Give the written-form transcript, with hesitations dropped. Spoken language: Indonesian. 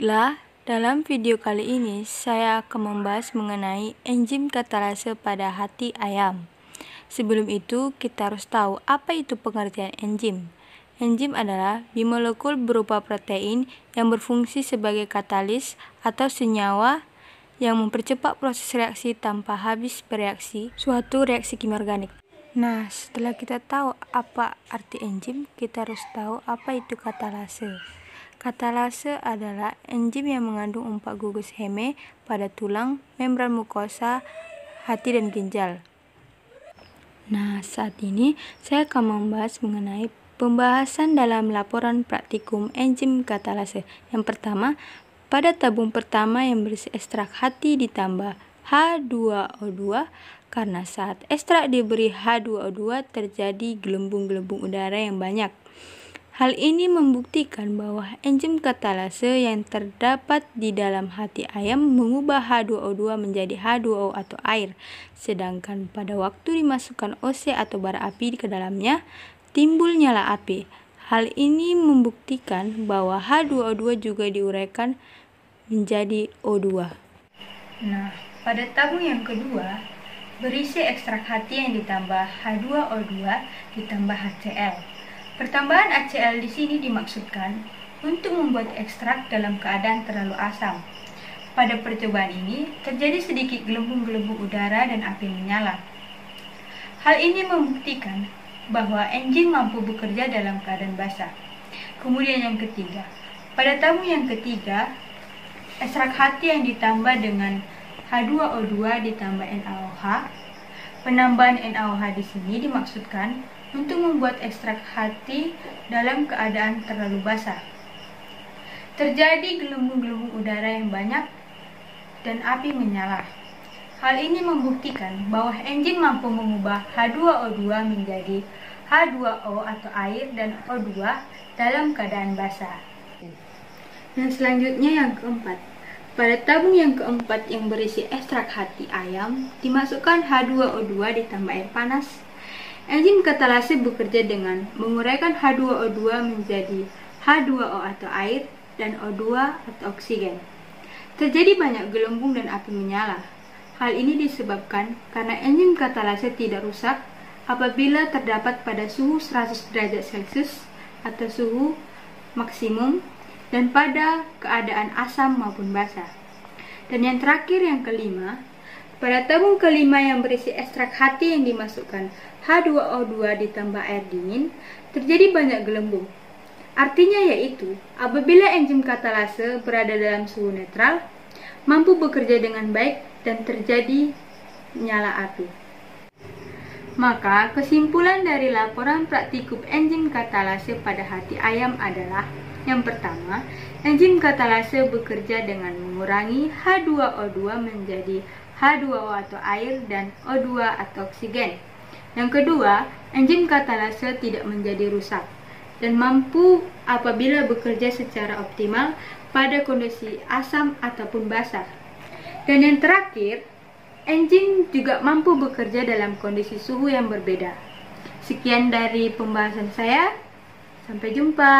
Baiklah, dalam video kali ini saya akan membahas mengenai enzim katalase pada hati ayam. Sebelum itu, kita harus tahu apa itu pengertian enzim. Enzim adalah bimolekul berupa protein yang berfungsi sebagai katalis atau senyawa yang mempercepat proses reaksi tanpa habis bereaksi suatu reaksi kimia organik. Nah, setelah kita tahu apa arti enzim, kita harus tahu apa itu katalase. Katalase adalah enzim yang mengandung 4 gugus heme pada tulang, membran mukosa, hati, dan ginjal. Nah, saat ini saya akan membahas mengenai pembahasan dalam laporan praktikum enzim katalase. Yang pertama, pada tabung pertama yang berisi ekstrak hati ditambah H2O2, karena saat ekstrak diberi H2O2 terjadi gelembung-gelembung udara yang banyak. Hal ini membuktikan bahwa enzim katalase yang terdapat di dalam hati ayam mengubah H2O2 menjadi H2O atau air, sedangkan pada waktu dimasukkan OC atau bara api ke dalamnya, timbul nyala api. Hal ini membuktikan bahwa H2O2 juga diuraikan menjadi O2. Nah, pada tabung yang kedua, berisi ekstrak hati yang ditambah H2O2 ditambah HCl. Pertambahan HCl di sini dimaksudkan untuk membuat ekstrak dalam keadaan terlalu asam. Pada percobaan ini, terjadi sedikit gelembung-gelembung udara dan api menyala. Hal ini membuktikan bahwa enzim mampu bekerja dalam keadaan basah. Kemudian yang ketiga, pada tabung yang ketiga, ekstrak hati yang ditambah dengan H2O2 ditambah NaOH. Penambahan NaOH di sini dimaksudkan untuk membuat ekstrak hati dalam keadaan terlalu basah. Terjadi gelembung-gelembung udara yang banyak dan api menyala. Hal ini membuktikan bahwa enzim mampu mengubah H2O2 menjadi H2O atau air dan O2 dalam keadaan basah. Dan selanjutnya yang keempat. Pada tabung yang keempat yang berisi ekstrak hati ayam, dimasukkan H2O2 ditambah air panas. Enzim katalase bekerja dengan menguraikan H2O2 menjadi H2O atau air dan O2 atau oksigen. Terjadi banyak gelembung dan api menyala. Hal ini disebabkan karena enzim katalase tidak rusak apabila terdapat pada suhu 100 derajat Celcius atau suhu maksimum dan pada keadaan asam maupun basah. Dan yang terakhir yang kelima, pada tabung kelima yang berisi ekstrak hati yang dimasukkan H2O2 ditambah air dingin, terjadi banyak gelembung. Artinya yaitu, apabila enzim katalase berada dalam suhu netral, mampu bekerja dengan baik dan terjadi nyala api. Maka, kesimpulan dari laporan praktikum enzim katalase pada hati ayam adalah: yang pertama, enzim katalase bekerja dengan mengurangi H2O2 menjadi H2O atau air dan O2 atau oksigen. Yang kedua, enzim katalase tidak menjadi rusak dan mampu apabila bekerja secara optimal pada kondisi asam ataupun basah. Dan yang terakhir, enzim juga mampu bekerja dalam kondisi suhu yang berbeda. Sekian dari pembahasan saya. Sampai jumpa.